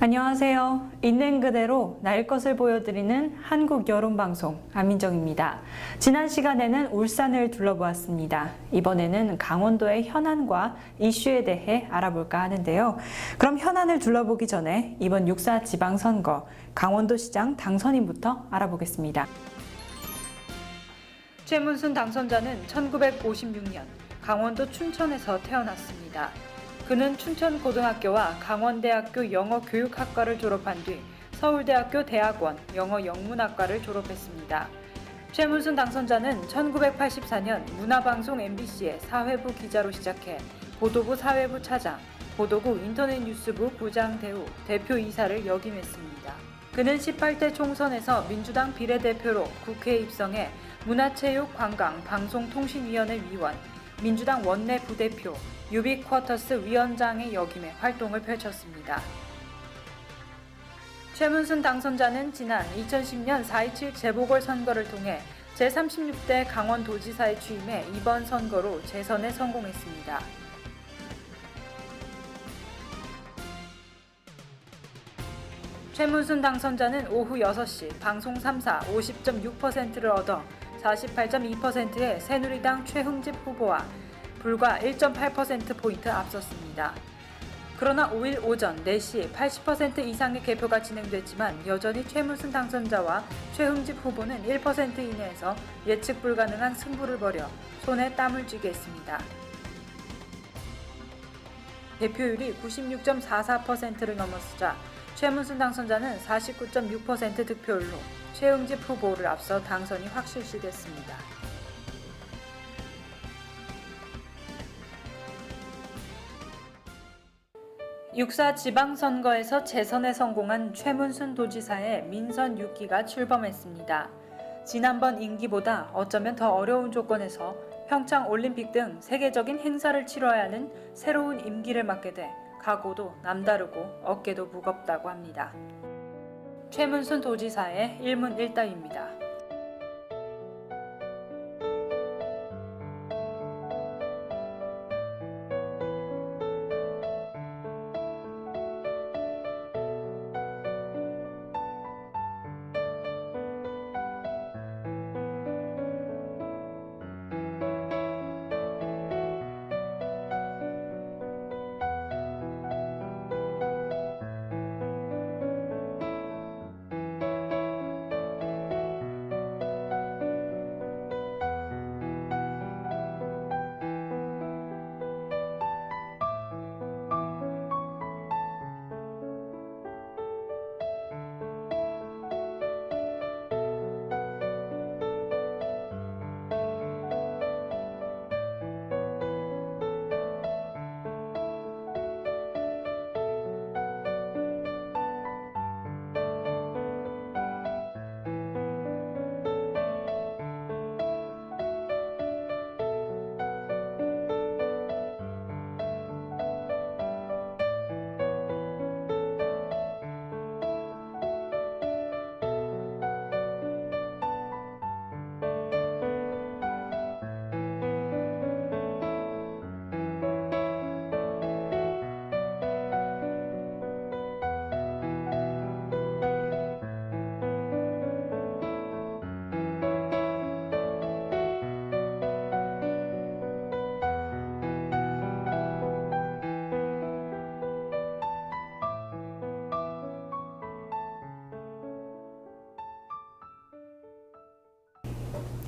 안녕하세요. 있는 그대로 날 것을 보여드리는 한국 여론방송 안민정입니다. 지난 시간에는 울산을 둘러보았습니다. 이번에는 강원도의 현안과 이슈에 대해 알아볼까 하는데요. 그럼 현안을 둘러보기 전에 이번 6.4 지방선거 강원도시장 당선인부터 알아보겠습니다. 최문순 당선자는 1956년 강원도 춘천에서 태어났습니다. 그는 춘천고등학교와 강원대학교 영어교육학과를 졸업한 뒤 서울대학교 대학원 영어영문학과를 졸업했습니다. 최문순 당선자는 1984년 문화방송 MBC의 사회부 기자로 시작해 보도부 사회부 차장, 보도국 인터넷뉴스부 부장대우, 대표이사를 역임했습니다. 그는 18대 총선에서 민주당 비례대표로 국회에 입성해 문화체육관광방송통신위원회 위원, 민주당 원내 부대표, 유비쿼터스 위원장의 역임에 활동을 펼쳤습니다. 최문순 당선자는 지난 2010년 4.27 재보궐선거를 통해 제36대 강원도지사에 취임해 이번 선거로 재선에 성공했습니다. 최문순 당선자는 오후 6시 방송 3사 50.6%를 얻어 48.2%의 새누리당 최흥집 후보와 불과 1.8%포인트 앞섰습니다. 그러나 5일 오전 4시 80% 이상의 개표가 진행됐지만 여전히 최문순 당선자와 최흥집 후보는 1% 이내에서 예측 불가능한 승부를 벌여 손에 땀을 쥐게 했습니다. 대표율이 96.44%를 넘어서자 최문순 당선자는 49.6% 득표율로 최흥집 후보를 앞서 당선이 확실시됐습니다. 6.4 지방선거에서 재선에 성공한 최문순 도지사의 민선 6기가 출범했습니다. 지난번 임기보다 어쩌면 더 어려운 조건에서 평창 올림픽 등 세계적인 행사를 치러야 하는 새로운 임기를 맡게 돼 각오도 남다르고 어깨도 무겁다고 합니다. 최문순 도지사의 일문일답입니다.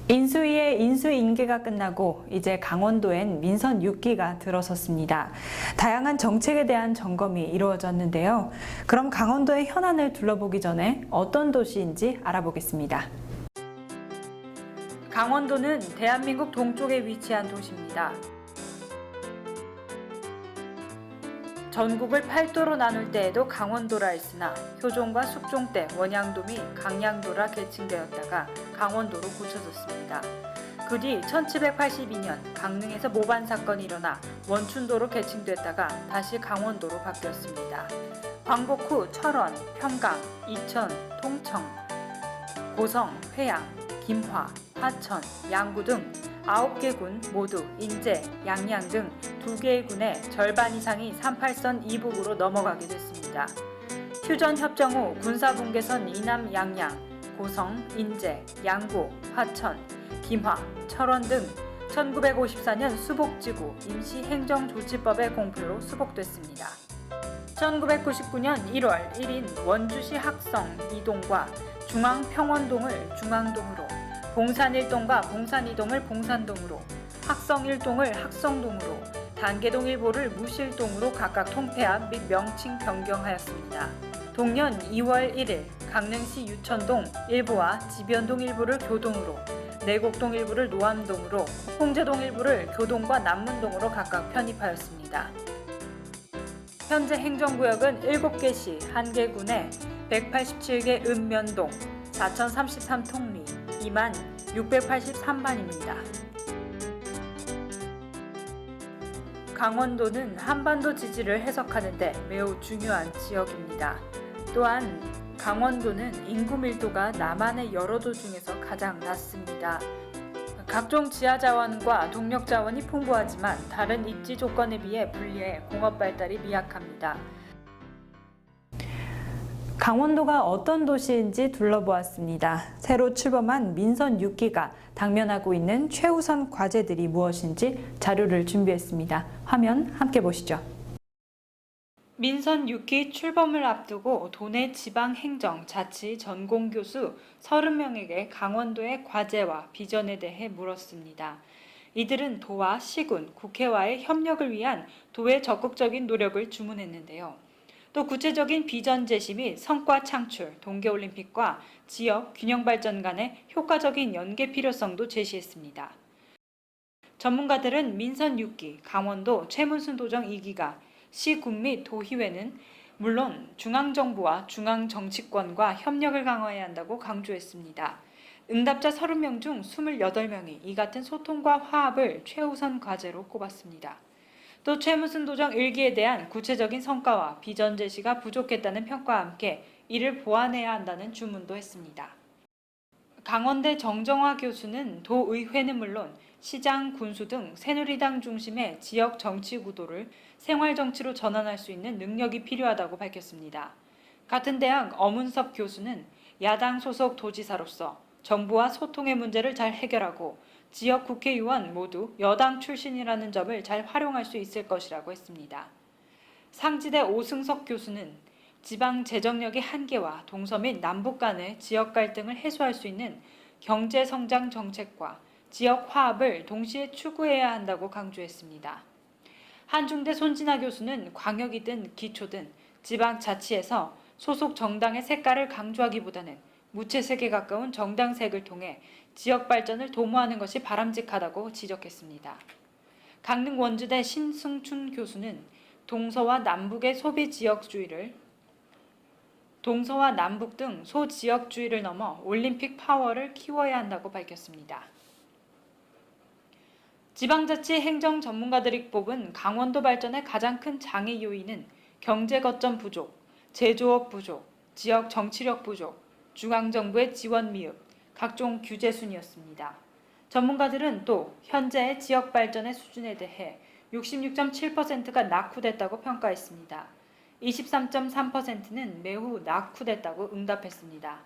인수위의 인수인계가 끝나고 이제 강원도엔 민선 6기가 들어섰습니다. 다양한 정책에 대한 점검이 이루어졌는데요. 그럼 강원도의 현안을 둘러보기 전에 어떤 도시인지 알아보겠습니다. 강원도는 대한민국 동쪽에 위치한 도시입니다. 전국을 8도로 나눌 때에도 강원도라 했으나 효종과 숙종 때 원양도 및 강양도라 계층되었다가 강원도로 굳혀졌습니다. 그 뒤 1782년 강릉에서 모반 사건이 일어나 원춘도로 계층됐다가 다시 강원도로 바뀌었습니다. 광복 후 철원, 평강, 이천, 통청, 고성, 회양, 김화, 화천, 양구 등 9개 군 모두 인제, 양양 등 2개의 군의 절반 이상이 38선 이북으로 넘어가게 됐습니다. 휴전협정 후 군사분계선 이남 양양, 고성, 인제, 양구, 화천, 김화, 철원 등 1954년 수복지구 임시행정조치법의 공표로 수복됐습니다. 1999년 1월 1인 원주시 학성 2동과 중앙평원동을 중앙동으로, 봉산 1동과 봉산 2동을 봉산동으로, 학성 1동을 학성동으로, 단계동 일부를 무실동으로 각각 통폐합 및 명칭 변경하였습니다. 동년 2월 1일 강릉시 유천동 일부와 지변동 일부를 교동으로, 내곡동 일부를 노암동으로, 홍제동 일부를 교동과 남문동으로 각각 편입하였습니다. 현재 행정구역은 7개 시, 1개 군에 187개 읍면동, 4033통리, 2683반입니다. 강원도는 한반도 지지를 해석하는 데 매우 중요한 지역입니다. 또한 강원도는 인구 밀도가 남한의 여러 도 중에서 가장 낮습니다. 각종 지하자원과 동력자원이 풍부하지만 다른 입지 조건에 비해 불리해 공업 발달이 미약합니다. 강원도가 어떤 도시인지 둘러보았습니다. 새로 출범한 민선 6기가 당면하고 있는 최우선 과제들이 무엇인지 자료를 준비했습니다. 화면 함께 보시죠. 민선 6기 출범을 앞두고 도내 지방행정 자치 전공교수 30명에게 강원도의 과제와 비전에 대해 물었습니다. 이들은 도와 시군, 국회와의 협력을 위한 도의 적극적인 노력을 주문했는데요. 또 구체적인 비전 제시 및 성과 창출, 동계올림픽과 지역 균형 발전 간의 효과적인 연계 필요성도 제시했습니다. 전문가들은 민선 6기, 강원도 최문순 도정 2기가 시군 및 도의회는 물론 중앙정부와 중앙정치권과 협력을 강화해야 한다고 강조했습니다. 응답자 30명 중 28명이 이 같은 소통과 화합을 최우선 과제로 꼽았습니다. 또 최문순 도정 1기에 대한 구체적인 성과와 비전 제시가 부족했다는 평가와 함께 이를 보완해야 한다는 주문도 했습니다. 강원대 정정화 교수는 도의회는 물론 시장, 군수 등 새누리당 중심의 지역 정치 구도를 생활 정치로 전환할 수 있는 능력이 필요하다고 밝혔습니다. 같은 대학 엄은섭 교수는 야당 소속 도지사로서 정부와 소통의 문제를 잘 해결하고 지역 국회의원 모두 여당 출신이라는 점을 잘 활용할 수 있을 것이라고 했습니다. 상지대 오승석 교수는 지방 재정력의 한계와 동서 및 남북 간의 지역 갈등을 해소할 수 있는 경제 성장 정책과 지역 화합을 동시에 추구해야 한다고 강조했습니다. 한중대 손진아 교수는 광역이든 기초든 지방자치에서 소속 정당의 색깔을 강조하기보다는 무채색에 가까운 정당색을 통해 지역 발전을 도모하는 것이 바람직하다고 지적했습니다. 강릉 원주대 신승춘 교수는 동서와 남북 등 소지역주의를 넘어 올림픽 파워를 키워야 한다고 밝혔습니다. 지방자치 행정 전문가들이 뽑은 강원도 발전의 가장 큰 장애 요인은 경제 거점 부족, 제조업 부족, 지역 정치력 부족, 중앙정부의 지원 미흡, 각종 규제 순이었습니다. 전문가들은 또 현재의 지역 발전의 수준에 대해 66.7%가 낙후됐다고 평가했습니다. 23.3%는 매우 낙후됐다고 응답했습니다.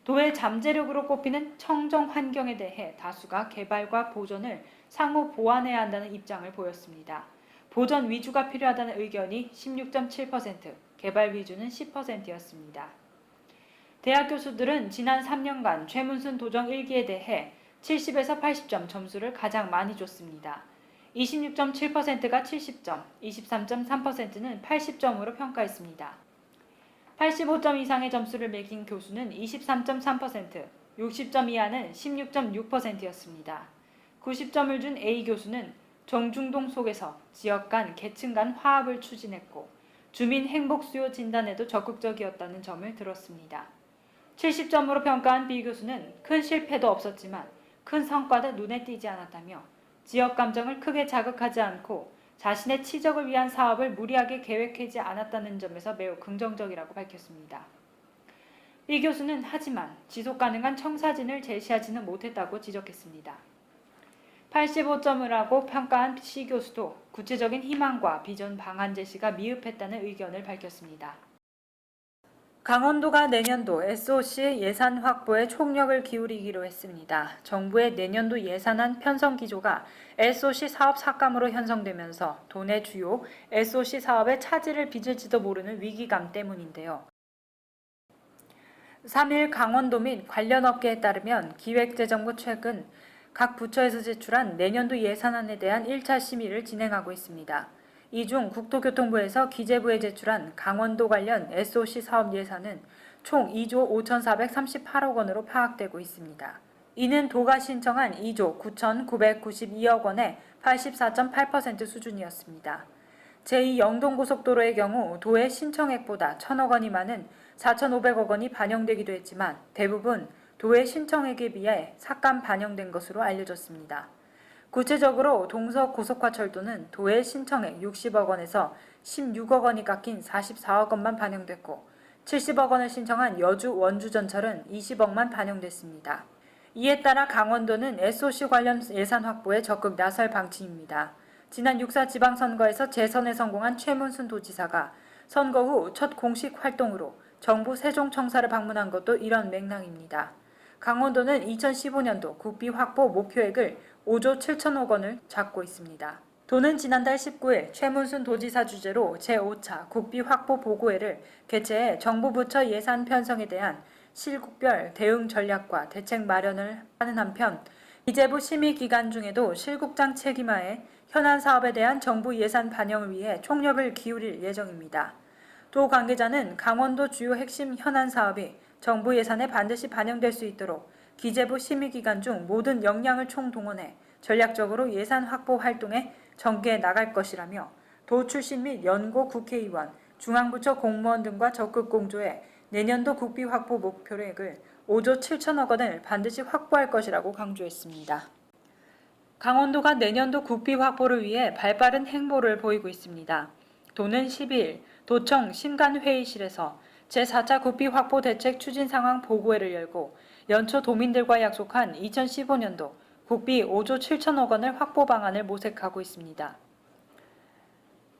도의 잠재력으로 꼽히는 청정 환경에 대해 다수가 개발과 보존을 상호 보완해야 한다는 입장을 보였습니다. 보존 위주가 필요하다는 의견이 16.7%, 개발 위주는 10%였습니다. 대학 교수들은 지난 3년간 최문순 도정 1기에 대해 70에서 80점 점수를 가장 많이 줬습니다. 26.7%가 70점, 23.3%는 80점으로 평가했습니다. 85점 이상의 점수를 매긴 교수는 23.3%, 60점 이하는 16.6%였습니다. 90점을 준 A 교수는 정중동 속에서 지역 간, 계층 간 화합을 추진했고 주민 행복 수요 진단에도 적극적이었다는 점을 들었습니다. 70점으로 평가한 B 교수는 큰 실패도 없었지만 큰 성과도 눈에 띄지 않았다며 지역 감정을 크게 자극하지 않고 자신의 치적을 위한 사업을 무리하게 계획하지 않았다는 점에서 매우 긍정적이라고 밝혔습니다. B 교수는 하지만 지속 가능한 청사진을 제시하지는 못했다고 지적했습니다. 85점을 하고 평가한 C 교수도 구체적인 희망과 비전 방안 제시가 미흡했다는 의견을 밝혔습니다. 강원도가 내년도 SOC 예산 확보에 총력을 기울이기로 했습니다. 정부의 내년도 예산안 편성 기조가 SOC 사업 삭감으로 형성되면서 도내 주요 SOC 사업에 차질을 빚을지도 모르는 위기감 때문인데요. 3일 강원도 및 관련 업계에 따르면 기획재정부 최근 각 부처에서 제출한 내년도 예산안에 대한 1차 심의를 진행하고 있습니다. 이 중 국토교통부에서 기재부에 제출한 강원도 관련 SOC 사업 예산은 총 2조 5,438억 원으로 파악되고 있습니다. 이는 도가 신청한 2조 9,992억 원의 84.8% 수준이었습니다. 제2 영동고속도로의 경우 도의 신청액보다 1,000억 원이 많은 4,500억 원이 반영되기도 했지만 대부분 도의 신청액에 비해 삭감 반영된 것으로 알려졌습니다. 구체적으로 동서고속화철도는 도의 신청액 60억 원에서 16억 원이 깎인 44억 원만 반영됐고 70억 원을 신청한 여주 원주전철은 20억만 반영됐습니다. 이에 따라 강원도는 SOC 관련 예산 확보에 적극 나설 방침입니다. 지난 6.4 지방선거에서 재선에 성공한 최문순 도지사가 선거 후 첫 공식 활동으로 정부 세종청사를 방문한 것도 이런 맥락입니다. 강원도는 2015년도 국비 확보 목표액을 5조 7천억 원을 잡고 있습니다. 도는 지난달 19일 최문순 도지사 주재로 제5차 국비 확보 보고회를 개최해 정부 부처 예산 편성에 대한 실국별 대응 전략과 대책 마련을 하는 한편 기재부 심의 기간 중에도 실국장 책임하에 현안 사업에 대한 정부 예산 반영을 위해 총력을 기울일 예정입니다. 도 관계자는 강원도 주요 핵심 현안 사업이 정부 예산에 반드시 반영될 수 있도록 기재부 심의 기간 중 모든 역량을 총동원해 전략적으로 예산 확보 활동에 전개해 나갈 것이라며 도 출신 및 연고 국회의원, 중앙부처 공무원 등과 적극 공조해 내년도 국비 확보 목표액을 5조 7천억 원을 반드시 확보할 것이라고 강조했습니다. 강원도가 내년도 국비 확보를 위해 발빠른 행보를 보이고 있습니다. 도는 12일 도청 신간회의실에서 제4차 국비 확보 대책 추진 상황 보고회를 열고 연초 도민들과 약속한 2015년도 국비 5조 7천억 원을 확보 방안을 모색하고 있습니다.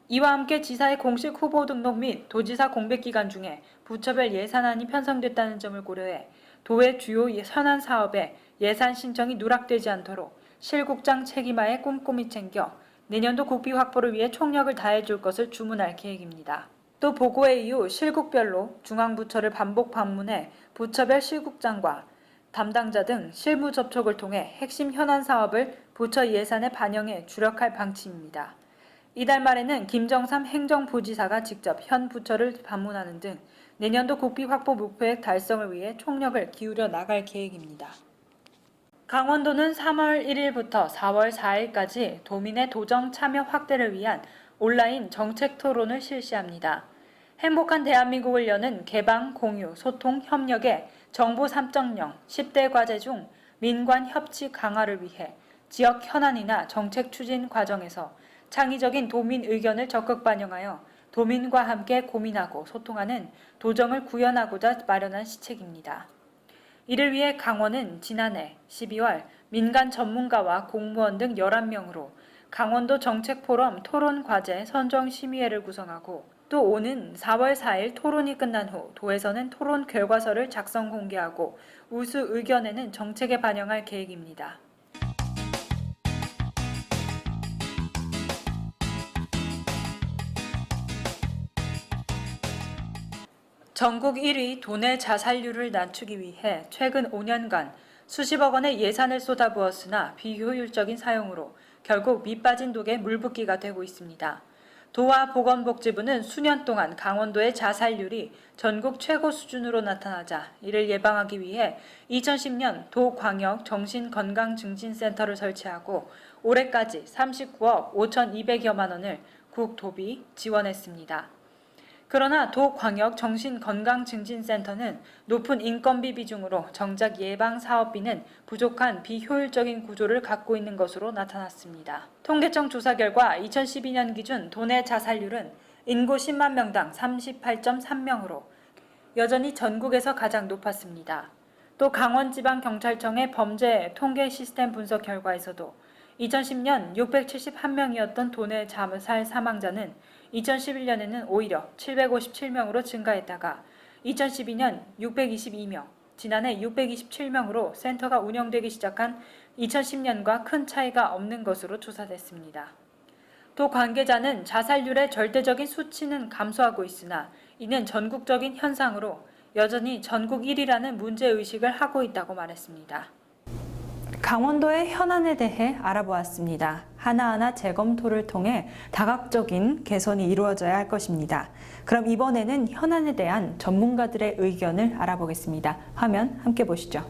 이와 함께 지사의 공식 후보 등록 및 도지사 공백 기간 중에 부처별 예산안이 편성됐다는 점을 고려해 도의 주요 현안 사업에 예산 신청이 누락되지 않도록 실국장 책임하에 꼼꼼히 챙겨 내년도 국비 확보를 위해 총력을 다해줄 것을 주문할 계획입니다. 또 보고회 이후 실국별로 중앙부처를 반복 방문해 부처별 실국장과 담당자 등 실무 접촉을 통해 핵심 현안 사업을 부처 예산에 반영해 주력할 방침입니다. 이달 말에는 김정삼 행정부지사가 직접 현 부처를 방문하는 등 내년도 국비 확보 목표액 달성을 위해 총력을 기울여 나갈 계획입니다. 강원도는 3월 1일부터 4월 4일까지 도민의 도정 참여 확대를 위한 온라인 정책 토론을 실시합니다. 행복한 대한민국을 여는 개방, 공유, 소통, 협력의 정부 3.0 10대 과제 중 민관 협치 강화를 위해 지역 현안이나 정책 추진 과정에서 창의적인 도민 의견을 적극 반영하여 도민과 함께 고민하고 소통하는 도정을 구현하고자 마련한 시책입니다. 이를 위해 강원은 지난해 12월 민간 전문가와 공무원 등 11명으로 강원도 정책포럼 토론과제 선정심의회를 구성하고 또 오는 4월 4일 토론이 끝난 후 도에서는 토론 결과서를 작성 공개하고 우수 의견에는 정책에 반영할 계획입니다. 전국 1위 도내 자살률을 낮추기 위해 최근 5년간 수십억 원의 예산을 쏟아부었으나 비효율적인 사용으로 결국 밑빠진 독에 물붓기가 되고 있습니다. 도와 보건복지부는 수년 동안 강원도의 자살률이 전국 최고 수준으로 나타나자 이를 예방하기 위해 2010년 도광역 정신건강증진센터를 설치하고 올해까지 39억 5,200여만 원을 국도비 지원했습니다. 그러나 도광역 정신건강증진센터는 높은 인건비 비중으로 정작 예방사업비는 부족한 비효율적인 구조를 갖고 있는 것으로 나타났습니다. 통계청 조사 결과 2012년 기준 도내 자살률은 인구 10만 명당 38.3명으로 여전히 전국에서 가장 높았습니다. 또 강원지방경찰청의 범죄 통계 시스템 분석 결과에서도 2010년 671명이었던 도내 자살 사망자는 2011년에는 오히려 757명으로 증가했다가 2012년 622명, 지난해 627명으로 센터가 운영되기 시작한 2010년과 큰 차이가 없는 것으로 조사됐습니다. 도 관계자는 자살률의 절대적인 수치는 감소하고 있으나 이는 전국적인 현상으로 여전히 전국 1위라는 문제의식을 하고 있다고 말했습니다. 강원도의 현안에 대해 알아보았습니다. 하나하나 재검토를 통해 다각적인 개선이 이루어져야 할 것입니다. 그럼 이번에는 현안에 대한 전문가들의 의견을 알아보겠습니다. 화면 함께 보시죠.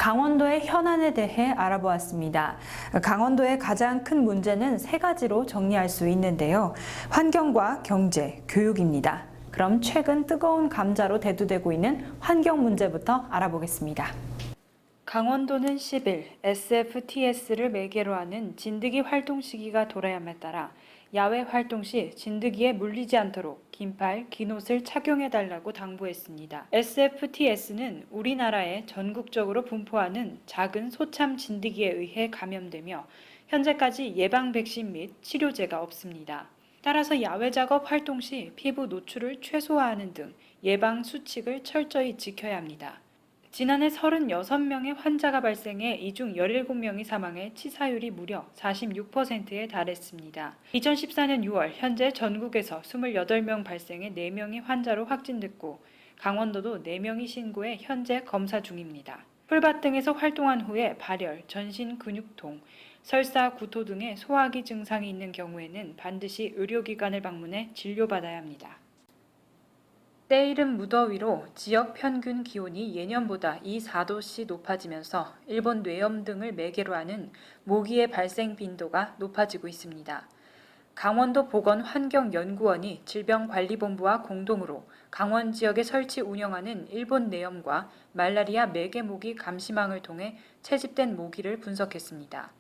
강원도의 현안에 대해 알아보았습니다. 강원도의 가장 큰 문제는 세 가지로 정리할 수 있는데요. 환경과 경제, 교육입니다. 그럼 최근 뜨거운 감자로 대두되고 있는 환경 문제부터 알아보겠습니다. 강원도는 10일 SFTS를 매개로 하는 진드기 활동 시기가 돌아야함에 따라 야외 활동 시 진드기에 물리지 않도록 긴팔, 긴 옷을 착용해달라고 당부했습니다. SFTS는 우리나라에 전국적으로 분포하는 작은 소참 진드기에 의해 감염되며 현재까지 예방 백신 및 치료제가 없습니다. 따라서 야외 작업 활동 시 피부 노출을 최소화하는 등 예방 수칙을 철저히 지켜야 합니다. 지난해 36명의 환자가 발생해 이 중 17명이 사망해 치사율이 무려 46%에 달했습니다. 2014년 6월 현재 전국에서 28명 발생해 4명이 환자로 확진됐고 강원도도 4명이 신고해 현재 검사 중입니다. 풀밭 등에서 활동한 후에 발열, 전신 근육통, 설사, 구토 등의 소화기 증상이 있는 경우에는 반드시 의료기관을 방문해 진료받아야 합니다. 때이른 무더위로 지역 평균 기온이 예년보다 2~4도씩 높아지면서 일본 뇌염 등을 매개로 하는 모기의 발생 빈도가 높아지고 있습니다. 강원도 보건환경연구원이 질병관리본부와 공동으로 강원 지역에 설치 운영하는 일본 내염과 말라리아 매개 모기 감시망을 통해 채집된 모기를 분석했습니다.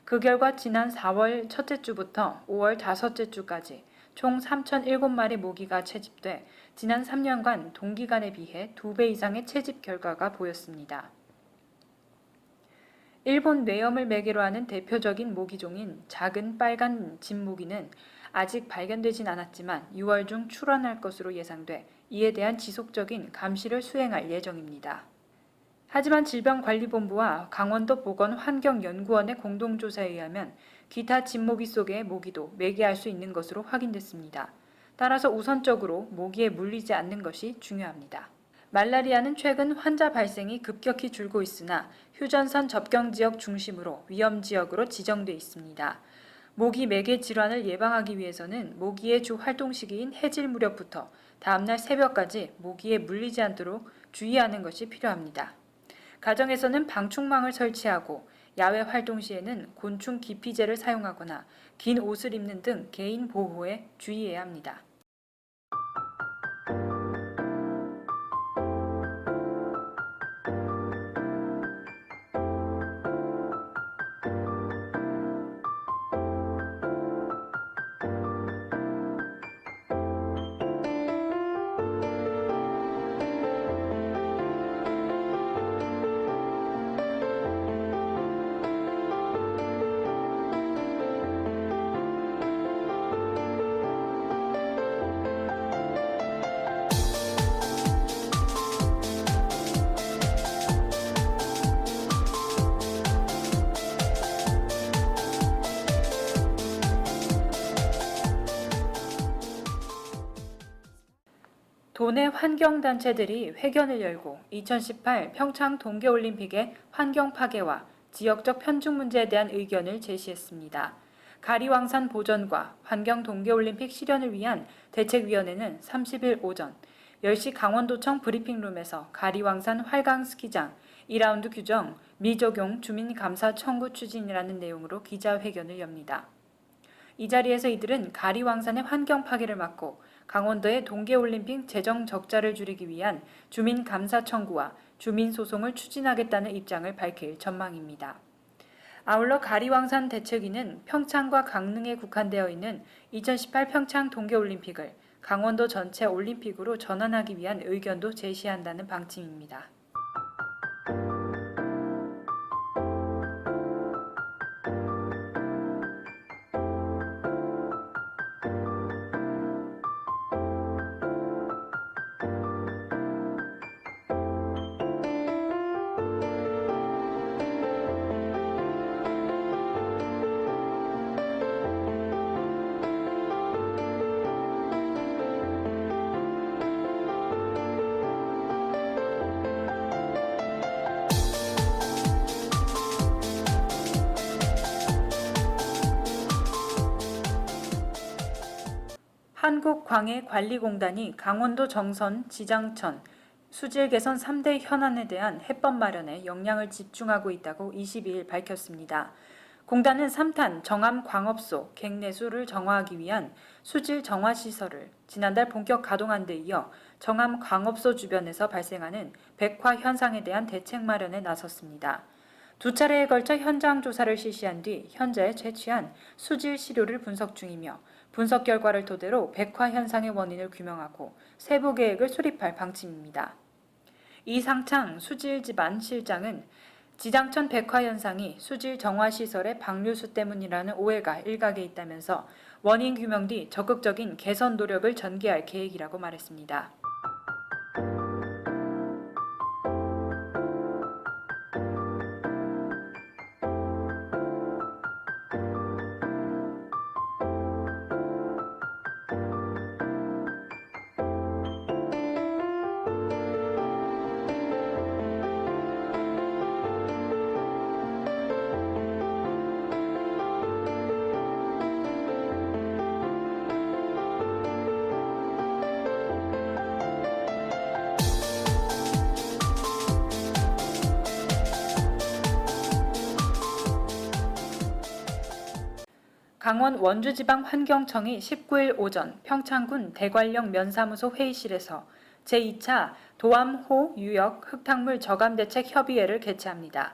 그 결과 지난 4월 첫째 주부터 5월 다섯째 주까지 총 3,007마리 모기가 채집돼 지난 3년간 동기간에 비해 2배 이상의 채집 결과가 보였습니다. 일본 뇌염을 매개로 하는 대표적인 모기종인 작은 빨간 진모기는 아직 발견되진 않았지만 6월 중 출원할 것으로 예상돼 이에 대한 지속적인 감시를 수행할 예정입니다. 하지만 질병관리본부와 강원도 보건환경연구원의 공동조사에 의하면 기타 진모기 속의 모기도 매개할 수 있는 것으로 확인됐습니다. 따라서 우선적으로 모기에 물리지 않는 것이 중요합니다. 말라리아는 최근 환자 발생이 급격히 줄고 있으나 휴전선 접경지역 중심으로 위험지역으로 지정돼 있습니다. 모기 매개 질환을 예방하기 위해서는 모기의 주 활동 시기인 해질 무렵부터 다음날 새벽까지 모기에 물리지 않도록 주의하는 것이 필요합니다. 가정에서는 방충망을 설치하고 야외 활동 시에는 곤충 기피제를 사용하거나 긴 옷을 입는 등 개인 보호에 주의해야 합니다. 도내 환경단체들이 회견을 열고 2018 평창 동계올림픽의 환경 파괴와 지역적 편중 문제에 대한 의견을 제시했습니다. 가리왕산 보전과 환경 동계올림픽 실현을 위한 대책위원회는 30일 오전 10시 강원도청 브리핑룸에서 가리왕산 활강스키장 2라운드 규정 미적용 주민감사 청구 추진이라는 내용으로 기자회견을 엽니다. 이 자리에서 이들은 가리왕산의 환경 파괴를 막고 강원도의 동계올림픽 재정 적자를 줄이기 위한 주민감사 청구와 주민소송을 추진하겠다는 입장을 밝힐 전망입니다. 아울러 가리왕산 대책위는 평창과 강릉에 국한되어 있는 2018 평창 동계올림픽을 강원도 전체 올림픽으로 전환하기 위한 의견도 제시한다는 방침입니다. 한국광해관리공단이 강원도 정선, 지장천, 수질 개선 3대 현안에 대한 해법 마련에 역량을 집중하고 있다고 22일 밝혔습니다. 공단은 3탄 정암광업소 갱내수를 정화하기 위한 수질 정화시설을 지난달 본격 가동한 데 이어 정암광업소 주변에서 발생하는 백화 현상에 대한 대책 마련에 나섰습니다. 두 차례에 걸쳐 현장 조사를 실시한 뒤 현재 채취한 수질 시료를 분석 중이며 분석 결과를 토대로 백화 현상의 원인을 규명하고 세부 계획을 수립할 방침입니다. 이상창 수질지반 실장은 지장천 백화 현상이 수질 정화 시설의 방류수 때문이라는 오해가 일각에 있다면서 원인 규명 뒤 적극적인 개선 노력을 전개할 계획이라고 말했습니다. 강원 원주지방환경청이 19일 오전 평창군 대관령 면사무소 회의실에서 제2차 도암호 유역 흙탕물 저감대책 협의회를 개최합니다.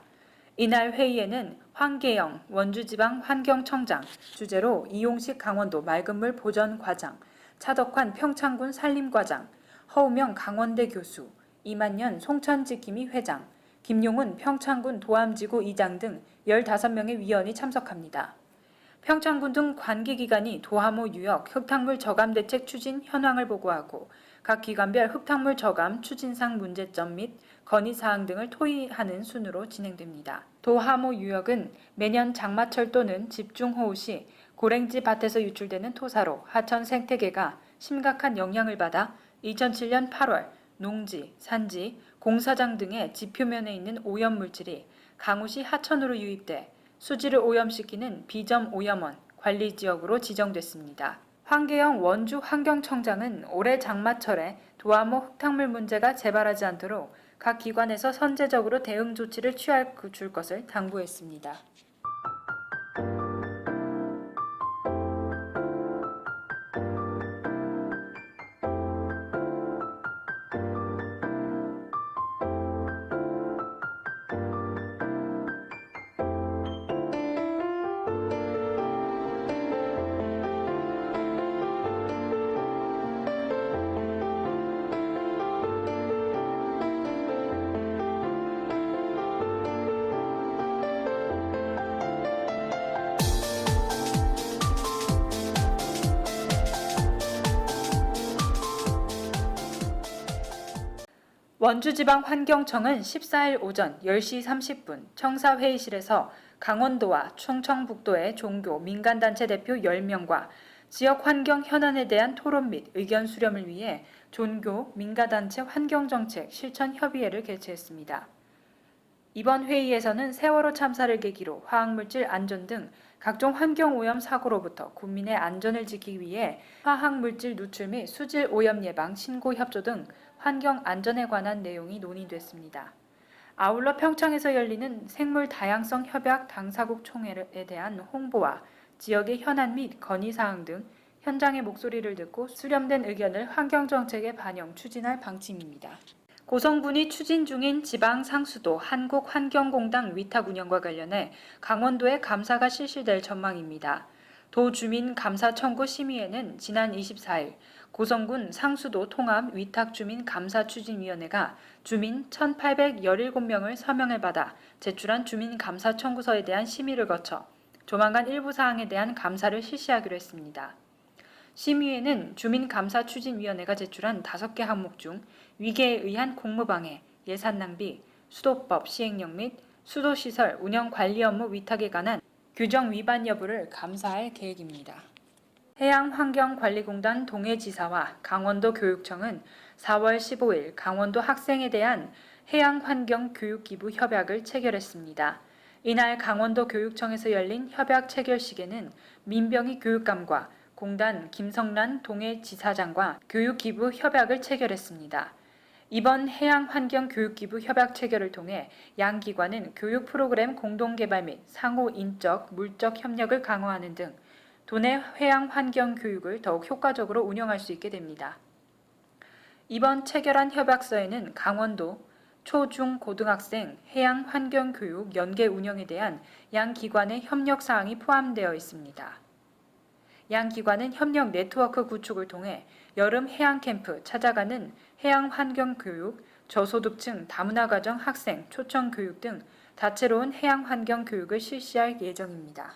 이날 회의에는 황계영 원주지방환경청장 주재로 이용식 강원도 맑은물 보전과장, 차덕환 평창군 산림과장, 허우명 강원대 교수, 이만년 송천지킴이 회장, 김용훈 평창군 도암지구 이장 등 15명의 위원이 참석합니다. 평창군 등 관계기관이 도암호 유역 흙탕물 저감 대책 추진 현황을 보고하고 각 기관별 흙탕물 저감 추진상 문제점 및 건의사항 등을 토의하는 순으로 진행됩니다. 도암호 유역은 매년 장마철 또는 집중호우 시 고랭지 밭에서 유출되는 토사로 하천 생태계가 심각한 영향을 받아 2007년 8월 농지, 산지, 공사장 등의 지표면에 있는 오염물질이 강우시 하천으로 유입돼 수지를 오염시키는 비점 오염원 관리지역으로 지정됐습니다. 황계영 원주환경청장은 올해 장마철에 도암호 흙탕물 문제가 재발하지 않도록 각 기관에서 선제적으로 대응 조치를 취할 것을 당부했습니다. 원주지방환경청은 14일 오전 10시 30분 청사회의실에서 강원도와 충청북도의 종교 민간단체 대표 10명과 지역 환경 현안에 대한 토론 및 의견 수렴을 위해 종교 민간단체 환경정책 실천협의회를 개최했습니다. 이번 회의에서는 세월호 참사를 계기로 화학물질 안전 등 각종 환경오염 사고로부터 국민의 안전을 지키기 위해 화학물질 누출 및 수질 오염 예방 신고 협조 등 환경 안전에 관한 내용이 논의됐습니다. 아울러 평창에서 열리는 생물 다양성 협약 당사국 총회에 대한 홍보와 지역의 현안 및 건의사항 등 현장의 목소리를 듣고 수렴된 의견을 환경정책에 반영 추진할 방침입니다. 고성군이 추진 중인 지방상수도 한국환경공단 위탁 운영과 관련해 강원도에 감사가 실시될 전망입니다. 도주민감사 청구 심의회는 지난 24일 고성군 상수도 통합 위탁주민감사추진위원회가 주민 1,817명을 서명을 받아 제출한 주민감사 청구서에 대한 심의를 거쳐 조만간 일부 사항에 대한 감사를 실시하기로 했습니다. 심의회는 주민감사추진위원회가 제출한 5개 항목 중 위계에 의한 공무방해, 예산낭비, 수도법 시행령 및 수도시설 운영관리 업무 위탁에 관한 규정 위반 여부를 감사할 계획입니다. 해양환경관리공단 동해지사와 강원도교육청은 4월 15일 강원도 학생에 대한 해양환경교육기부 협약을 체결했습니다. 이날 강원도교육청에서 열린 협약 체결식에는 민병희 교육감과 공단 김성란 동해지사장과 교육기부 협약을 체결했습니다. 이번 해양환경교육기부 협약 체결을 통해 양 기관은 교육 프로그램 공동개발 및 상호 인적, 물적 협력을 강화하는 등 도내 해양환경교육을 더욱 효과적으로 운영할 수 있게 됩니다. 이번 체결한 협약서에는 강원도 초, 중, 고등학생 해양환경교육 연계 운영에 대한 양 기관의 협력사항이 포함되어 있습니다. 양 기관은 협력 네트워크 구축을 통해 여름 해양캠프 찾아가는 해양환경교육, 저소득층 다문화가정 학생 초청교육 등 다채로운 해양환경교육을 실시할 예정입니다.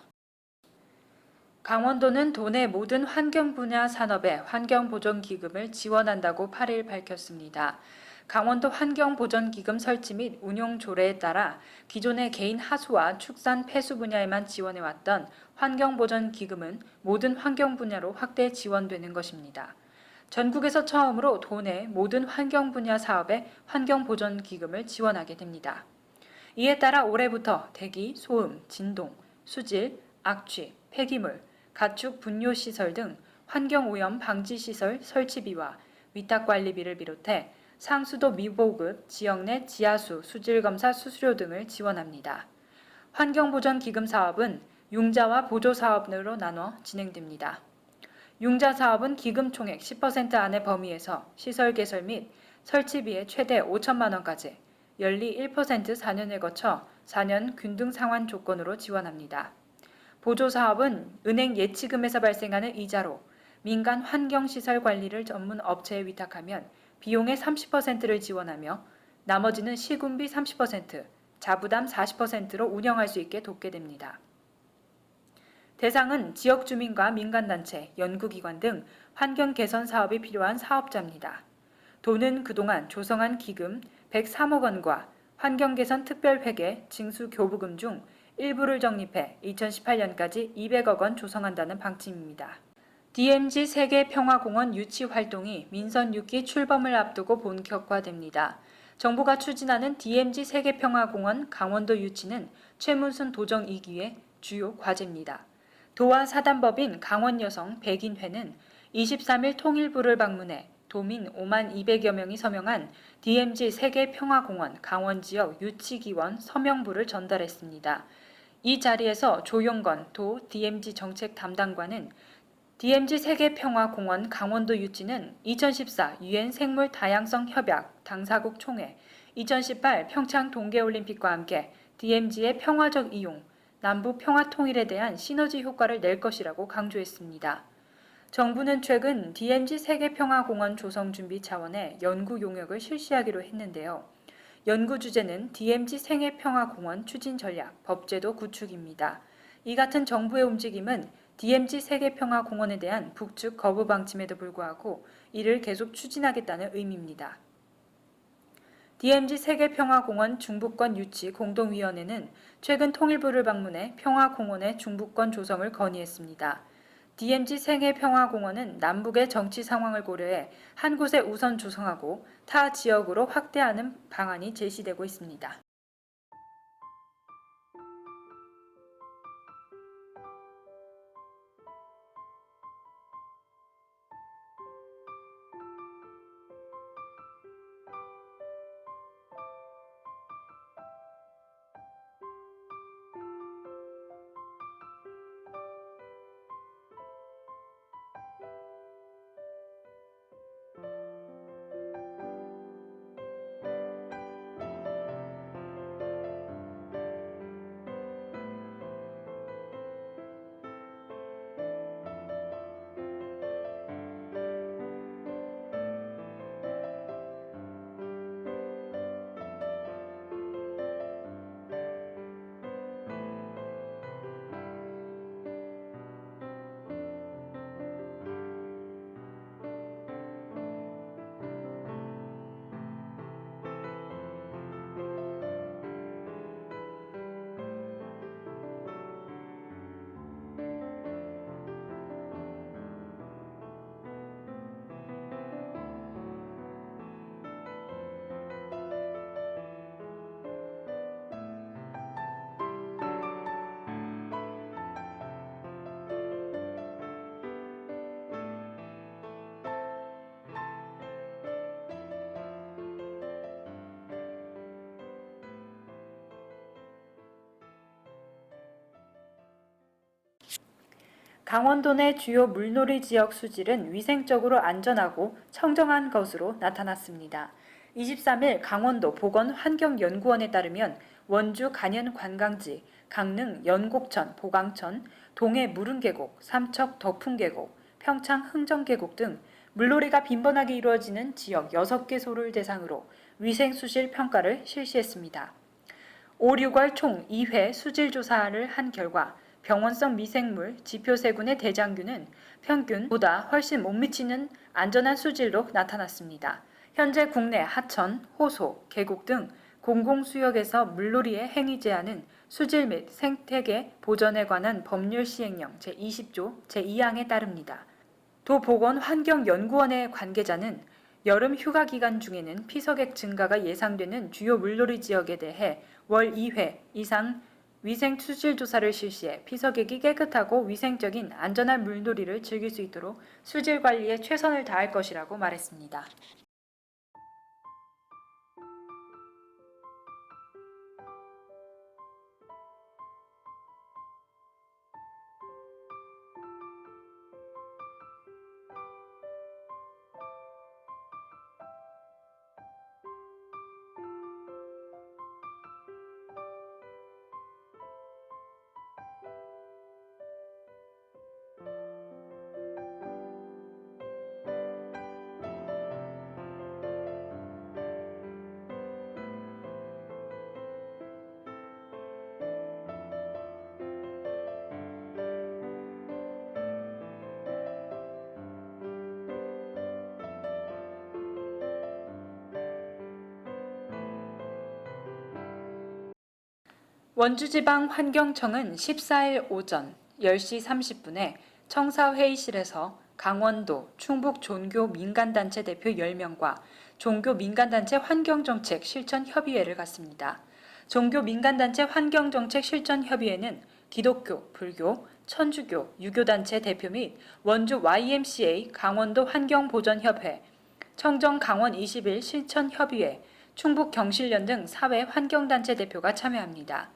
강원도는 도내 모든 환경 분야 산업에 환경보전기금을 지원한다고 8일 밝혔습니다. 강원도 환경보전기금 설치 및 운용 조례에 따라 기존의 개인 하수와 축산 폐수 분야에만 지원해왔던 환경보전기금은 모든 환경 분야로 확대 지원되는 것입니다. 전국에서 처음으로 도내 모든 환경 분야 사업에 환경보전기금을 지원하게 됩니다. 이에 따라 올해부터 대기, 소음, 진동, 수질, 악취, 폐기물, 가축 분뇨시설 등 환경오염 방지시설 설치비와 위탁관리비를 비롯해 상수도 미보급, 지역 내 지하수 수질검사 수수료 등을 지원합니다. 환경보전기금 사업은 융자와 보조 사업으로 나눠 진행됩니다. 융자 사업은 기금 총액 10% 안의 범위에서 시설 개설 및 설치비에 최대 5천만 원까지 연리 1% 4년에 거쳐 4년 균등 상환 조건으로 지원합니다. 보조 사업은 은행 예치금에서 발생하는 이자로 민간 환경시설 관리를 전문 업체에 위탁하면 비용의 30%를 지원하며 나머지는 시군비 30%, 자부담 40%로 운영할 수 있게 돕게 됩니다. 대상은 지역 주민과 민간단체, 연구기관 등 환경 개선 사업이 필요한 사업자입니다. 도는 그동안 조성한 기금 103억 원과 환경개선 특별회계 징수 교부금 중 일부를 적립해 2018년까지 200억 원 조성한다는 방침입니다. DMZ 세계평화공원 유치 활동이 민선 6기 출범을 앞두고 본격화됩니다. 정부가 추진하는 DMZ 세계평화공원 강원도 유치는 최문순 도정 2기의 주요 과제입니다. 도와 사단법인 강원여성 백인회는 23일 통일부를 방문해 도민 5만 200여 명이 서명한 DMZ 세계평화공원 강원지역 유치기원 서명부를 전달했습니다. 이 자리에서 조용건 도 DMZ 정책 담당관은 DMZ 세계평화공원 강원도 유치는 2014 유엔 생물 다양성 협약 당사국 총회, 2018 평창 동계올림픽과 함께 DMZ의 평화적 이용, 남북 평화 통일에 대한 시너지 효과를 낼 것이라고 강조했습니다. 정부는 최근 DMZ 세계평화공원 조성 준비 차원의 연구 용역을 실시하기로 했는데요. 연구 주제는 DMZ 세계평화공원 추진 전략, 법제도 구축입니다. 이 같은 정부의 움직임은 DMZ 세계평화공원에 대한 북측 거부 방침에도 불구하고 이를 계속 추진하겠다는 의미입니다. DMZ 세계평화공원 중부권 유치 공동위원회는 최근 통일부를 방문해 평화공원의 중부권 조성을 건의했습니다. DMZ 세계평화공원은 남북의 정치 상황을 고려해 한 곳에 우선 조성하고 타 지역으로 확대하는 방안이 제시되고 있습니다. 강원도 내 주요 물놀이 지역 수질은 위생적으로 안전하고 청정한 것으로 나타났습니다. 23일 강원도 보건환경연구원에 따르면 원주 간현관광지, 강릉 연곡천, 보강천, 동해 무릉계곡, 삼척 덕풍계곡, 평창 흥정계곡 등 물놀이가 빈번하게 이루어지는 지역 6개소를 대상으로 위생수질 평가를 실시했습니다. 5, 6월 총 2회 수질조사를 한 결과 병원성 미생물 지표세균의 대장균은 평균보다 훨씬 못 미치는 안전한 수질로 나타났습니다. 현재 국내 하천, 호소, 계곡 등 공공수역에서 물놀이의 행위 제한은 수질 및 생태계 보전에 관한 법률 시행령 제20조 제2항에 따릅니다. 도보건환경연구원의 관계자는 여름 휴가 기간 중에는 피서객 증가가 예상되는 주요 물놀이 지역에 대해 월 2회 이상 위생 수질 조사를 실시해 피서객이 깨끗하고 위생적인 안전한 물놀이를 즐길 수 있도록 수질 관리에 최선을 다할 것이라고 말했습니다. 원주지방환경청은 14일 오전 10시 30분에 청사회의실에서 강원도 충북 종교민간단체 대표 10명과 종교민간단체 환경정책 실천협의회를 갖습니다. 종교민간단체 환경정책 실천협의회는 기독교, 불교, 천주교, 유교단체 대표 및 원주 YMCA 강원도 환경보전협회, 청정강원 21 실천협의회, 충북경실련 등 사회 환경단체 대표가 참여합니다.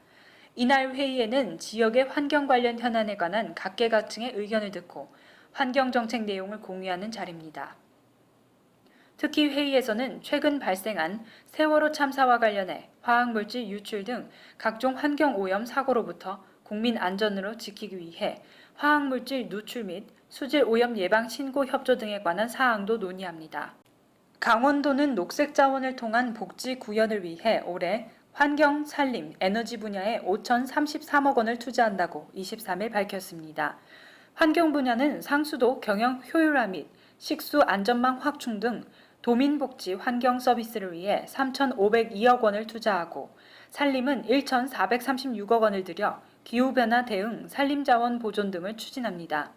이날 회의에는 지역의 환경 관련 현안에 관한 각계각층의 의견을 듣고 환경정책 내용을 공유하는 자리입니다. 특히 회의에서는 최근 발생한 세월호 참사와 관련해 화학물질 유출 등 각종 환경오염 사고로부터 국민 안전으로 지키기 위해 화학물질 누출 및 수질오염 예방 신고 협조 등에 관한 사항도 논의합니다. 강원도는 녹색자원을 통한 복지 구현을 위해 올해 환경, 산림, 에너지 분야에 5,033억 원을 투자한다고 23일 밝혔습니다. 환경 분야는 상수도 경영 효율화 및 식수 안전망 확충 등 도민복지 환경 서비스를 위해 3,502억 원을 투자하고 산림은 1,436억 원을 들여 기후변화 대응, 산림자원 보존 등을 추진합니다.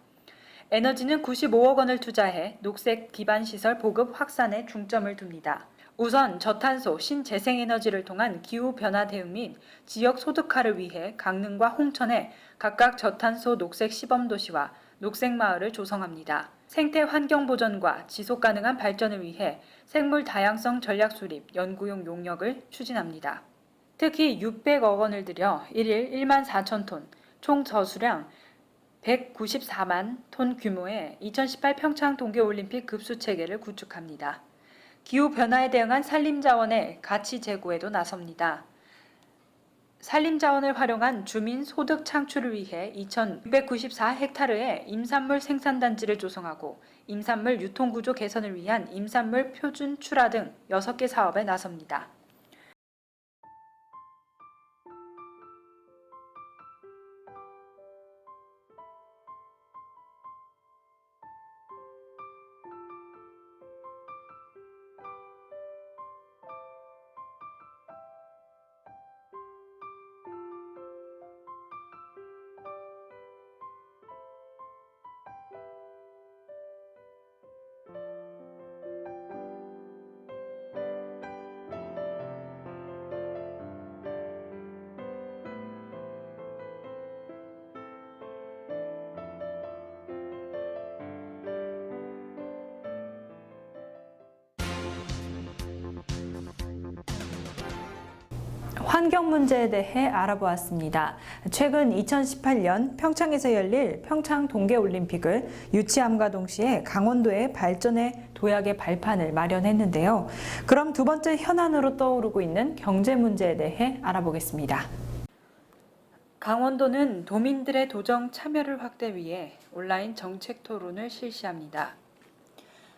에너지는 95억 원을 투자해 녹색 기반 시설 보급 확산에 중점을 둡니다. 우선 저탄소, 신재생에너지를 통한 기후변화 대응 및 지역 소득화를 위해 강릉과 홍천에 각각 저탄소 녹색 시범도시와 녹색마을을 조성합니다. 생태 환경 보전과 지속 가능한 발전을 위해 생물 다양성 전략 수립, 연구용 용역을 추진합니다. 특히 600억 원을 들여 1일 1만 4천 톤, 총 저수량 194만 톤 규모의 2018 평창 동계올림픽 급수체계를 구축합니다. 기후변화에 대응한 산림자원의 가치 제고에도 나섭니다. 산림자원을 활용한 주민 소득 창출을 위해 2,694헥타르의 임산물 생산단지를 조성하고 임산물 유통구조 개선을 위한 임산물 표준 출하 등 6개 사업에 나섭니다. 환경 문제에 대해 알아보았습니다. 최근 2018년 평창에서 열릴 평창 동계올림픽을 유치함과 동시에 강원도의 발전의 도약의 발판을 마련했는데요. 그럼 두 번째 현안으로 떠오르고 있는 경제 문제에 대해 알아보겠습니다. 강원도는 도민들의 도정 참여를 확대 위해 온라인 정책 토론을 실시합니다.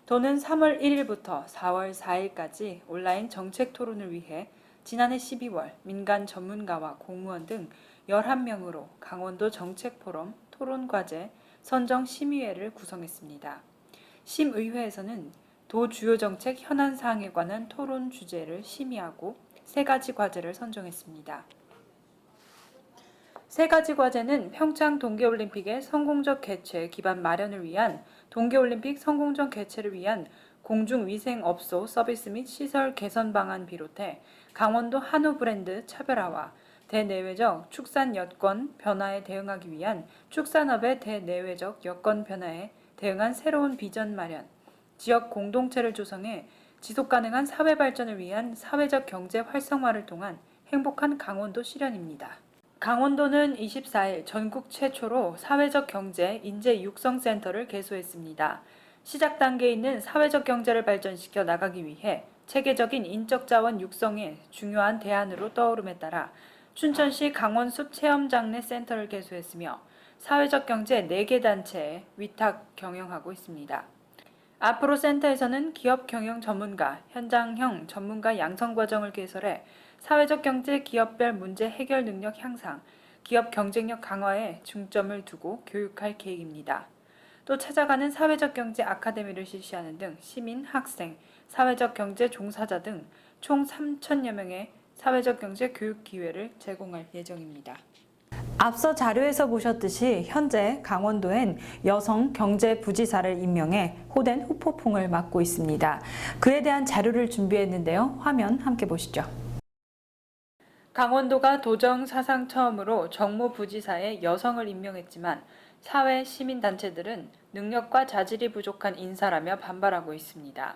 도는 3월 1일부터 4월 4일까지 온라인 정책 토론을 위해 지난해 12월 민간 전문가와 공무원 등 11명으로 강원도 정책포럼 토론과제 선정 심의회를 구성했습니다. 심의회에서는 도 주요 정책 현안 사항에 관한 토론 주제를 심의하고 3가지 과제를 선정했습니다. 3가지 과제는 평창 동계올림픽의 성공적 개최 기반 마련을 위한 동계올림픽 성공적 개최를 위한 공중위생업소 서비스 및 시설 개선 방안 비롯해 강원도 한우 브랜드 차별화와 대내외적 축산 여건 변화에 대응하기 위한 축산업의 대내외적 여건 변화에 대응한 새로운 비전 마련, 지역 공동체를 조성해 지속가능한 사회 발전을 위한 사회적 경제 활성화를 통한 행복한 강원도 실현입니다. 강원도는 24일 전국 최초로 사회적 경제 인재 육성센터를 개소했습니다. 시작 단계에 있는 사회적 경제를 발전시켜 나가기 위해 체계적인 인적 자원 육성에 중요한 대안으로 떠오름에 따라 춘천시 강원숲 체험장내 센터를 개소했으며 사회적 경제 4개 단체에 위탁 경영하고 있습니다. 앞으로 센터에서는 기업 경영 전문가, 현장형 전문가 양성 과정을 개설해 사회적 경제 기업별 문제 해결 능력 향상, 기업 경쟁력 강화에 중점을 두고 교육할 계획입니다. 또 찾아가는 사회적 경제 아카데미를 실시하는 등 시민, 학생, 사회적 경제 종사자 등 총 3,000여 명의 사회적 경제 교육 기회를 제공할 예정입니다. 앞서 자료에서 보셨듯이 현재 강원도엔 여성 경제부지사를 임명해 호된 후폭풍을 맞고 있습니다. 그에 대한 자료를 준비했는데요. 화면 함께 보시죠. 강원도가 도정 사상 처음으로 정무부지사에 여성을 임명했지만 사회 시민단체들은 능력과 자질이 부족한 인사라며 반발하고 있습니다.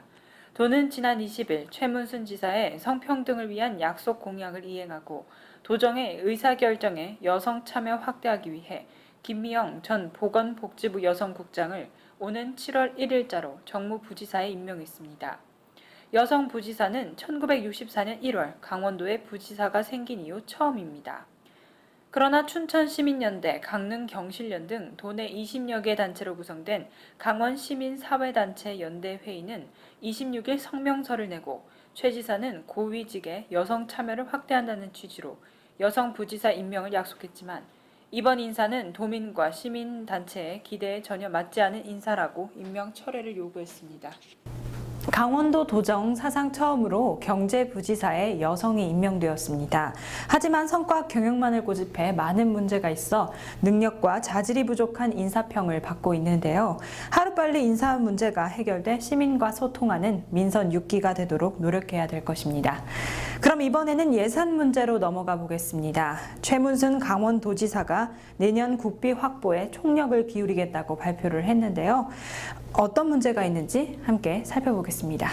도는 지난 20일 최문순 지사의 성평등을 위한 약속 공약을 이행하고 도정의 의사결정에 여성 참여 확대하기 위해 김미영 전 보건복지부 여성국장을 오는 7월 1일자로 정무부지사에 임명했습니다. 여성 부지사는 1964년 1월 강원도에 부지사가 생긴 이후 처음입니다. 그러나 춘천시민연대, 강릉경실련 등 도내 20여 개 단체로 구성된 강원시민사회단체 연대회의는 26일 성명서를 내고 최 지사는 고위직에 여성 참여를 확대한다는 취지로 여성 부지사 임명을 약속했지만 이번 인사는 도민과 시민단체의 기대에 전혀 맞지 않은 인사라고 임명 철회를 요구했습니다. 강원도 도정 사상 처음으로 경제부지사에 여성이 임명되었습니다. 하지만 성과 경영만을 고집해 많은 문제가 있어 능력과 자질이 부족한 인사평을 받고 있는데요. 하루빨리 인사 문제가 해결돼 시민과 소통하는 민선 6기가 되도록 노력해야 될 것입니다. 그럼 이번에는 예산 문제로 넘어가 보겠습니다. 최문순 강원도지사가 내년 국비 확보에 총력을 기울이겠다고 발표를 했는데요. 어떤 문제가 있는지 함께 살펴보겠습니다.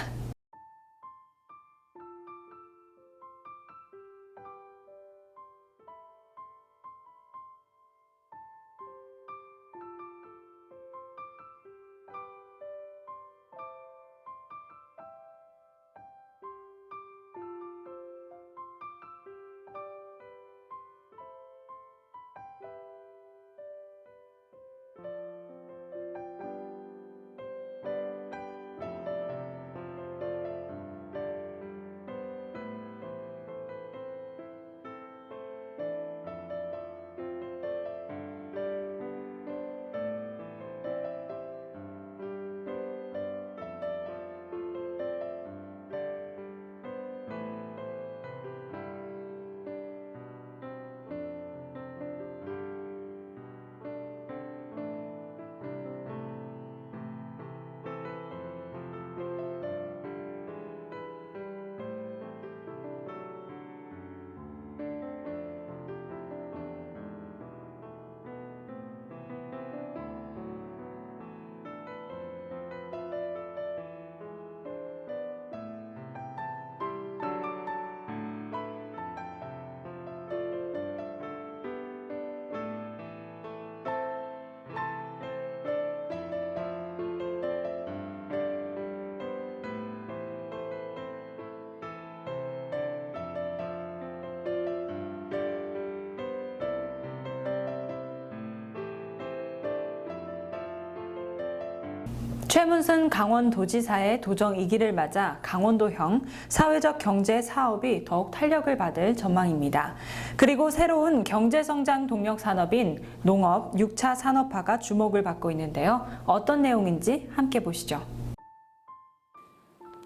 최문순 강원도지사의 도정 2기를 맞아 강원도형 사회적 경제 사업이 더욱 탄력을 받을 전망입니다. 그리고 새로운 경제성장 동력 산업인 농업 6차 산업화가 주목을 받고 있는데요. 어떤 내용인지 함께 보시죠.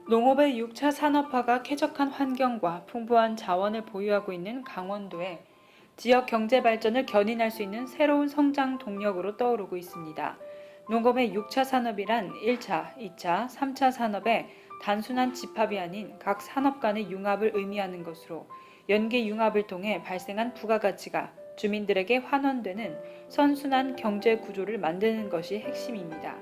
농업의 6차 산업화가 쾌적한 환경과 풍부한 자원을 보유하고 있는 강원도에 지역 경제 발전을 견인할 수 있는 새로운 성장 동력으로 떠오르고 있습니다. 농업의 6차 산업이란 1차, 2차, 3차 산업의 단순한 집합이 아닌 각 산업 간의 융합을 의미하는 것으로 연계 융합을 통해 발생한 부가가치가 주민들에게 환원되는 선순환 경제 구조를 만드는 것이 핵심입니다.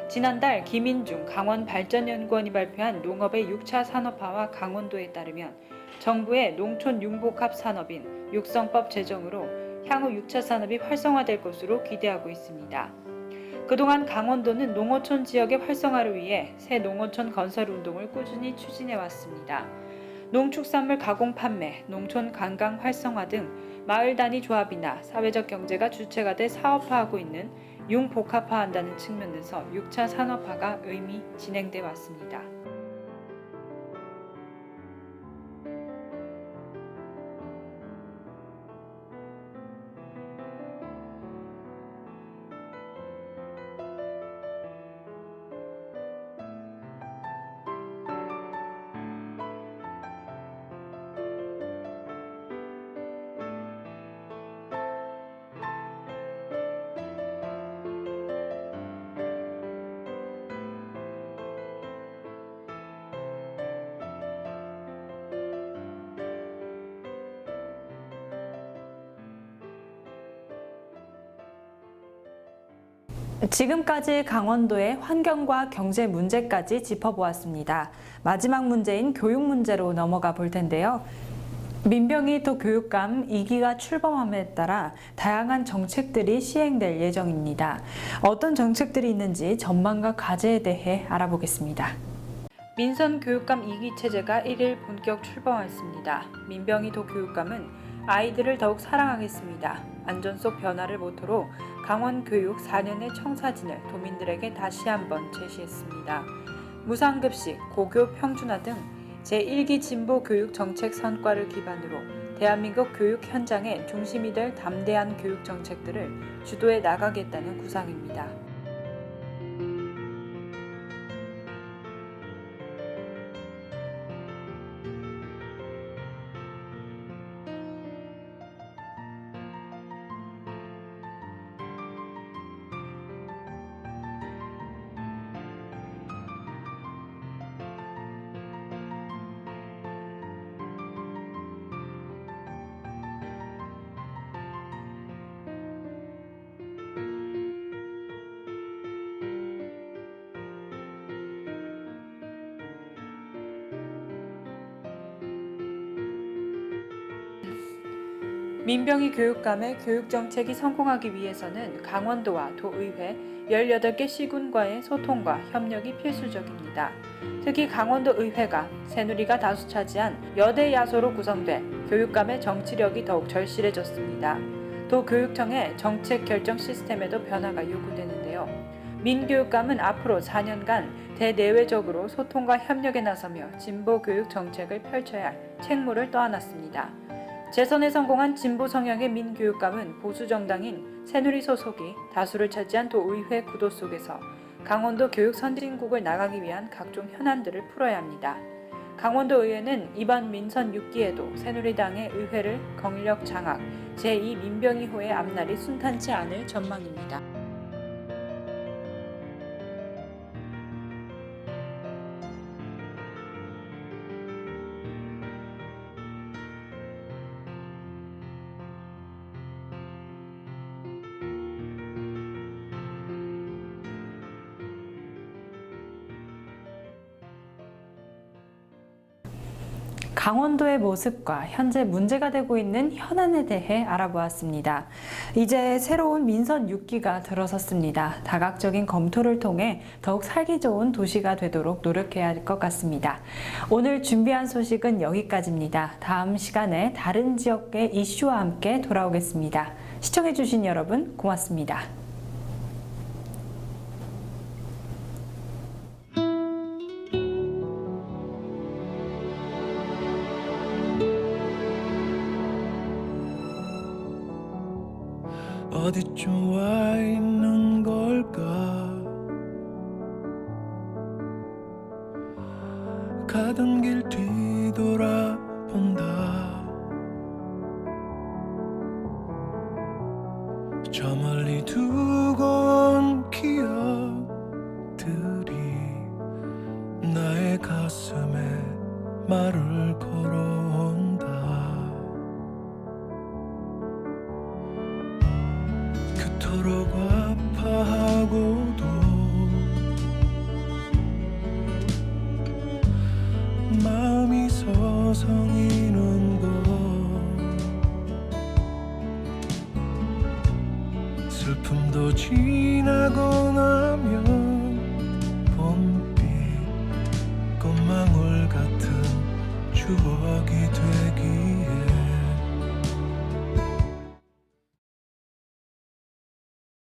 지난달 김인중 강원발전연구원이 발표한 농업의 6차 산업화와 강원도에 따르면 정부의 농촌 융복합 산업인 육성법 제정으로 향후 6차 산업이 활성화될 것으로 기대하고 있습니다. 그동안 강원도는 농어촌 지역의 활성화를 위해 새 농어촌 건설 운동을 꾸준히 추진해 왔습니다. 농축산물 가공 판매, 농촌 관광 활성화 등 마을 단위 조합이나 사회적 경제가 주체가 돼 사업화하고 있는 융복합화한다는 측면에서 6차 산업화가 의미 진행돼 왔습니다. 지금까지 강원도의 환경과 경제 문제까지 짚어보았습니다. 마지막 문제인 교육 문제로 넘어가 볼 텐데요. 민병희 도교육감 2기가 출범함에 따라 다양한 정책들이 시행될 예정입니다. 어떤 정책들이 있는지 전망과 과제에 대해 알아보겠습니다. 민선 교육감 2기 체제가 1일 본격 출범했습니다. 민병희 도교육감은 아이들을 더욱 사랑하겠습니다. 안전 속 변화를 모토로 강원 교육 4년의 청사진을 도민들에게 다시 한번 제시했습니다. 무상급식, 고교 평준화 등 제1기 진보 교육 정책 성과를 기반으로 대한민국 교육 현장의 중심이 될 담대한 교육 정책들을 주도해 나가겠다는 구상입니다. 민병희 교육감의 교육정책이 성공하기 위해서는 강원도와 도의회 18개 시군과의 소통과 협력이 필수적입니다. 특히 강원도 의회가 새누리가 다수 차지한 여대 야소로 구성돼 교육감의 정치력이 더욱 절실해졌습니다. 도교육청의 정책 결정 시스템에도 변화가 요구되는데요. 민 교육감은 앞으로 4년간 대내외적으로 소통과 협력에 나서며 진보 교육 정책을 펼쳐야 할 책무를 떠안았습니다. 재선에 성공한 진보 성향의 민 교육감은 보수 정당인 새누리 소속이 다수를 차지한 도의회 구도 속에서 강원도 교육 선진국을 나가기 위한 각종 현안들을 풀어야 합니다. 강원도 의회는 이번 민선 6기에도 새누리당의 의회를 권력 장악, 제2 민병희호의 앞날이 순탄치 않을 전망입니다. 강원도의 모습과 현재 문제가 되고 있는 현안에 대해 알아보았습니다. 이제 새로운 민선 6기가 들어섰습니다. 다각적인 검토를 통해 더욱 살기 좋은 도시가 되도록 노력해야 할 것 같습니다. 오늘 준비한 소식은 여기까지입니다. 다음 시간에 다른 지역의 이슈와 함께 돌아오겠습니다. 시청해주신 여러분 고맙습니다. 어디쯤 와 있는 걸까? 가던 길 뒤돌아본다. 저 멀리 두고 온 기억들이 나의 가슴에 말을 걸어온다. 그토록 아파하고도 마음이 서성이는 것, 슬픔도 지나고 나면 봄빛 꽃망울 같은 추억이 되겠지.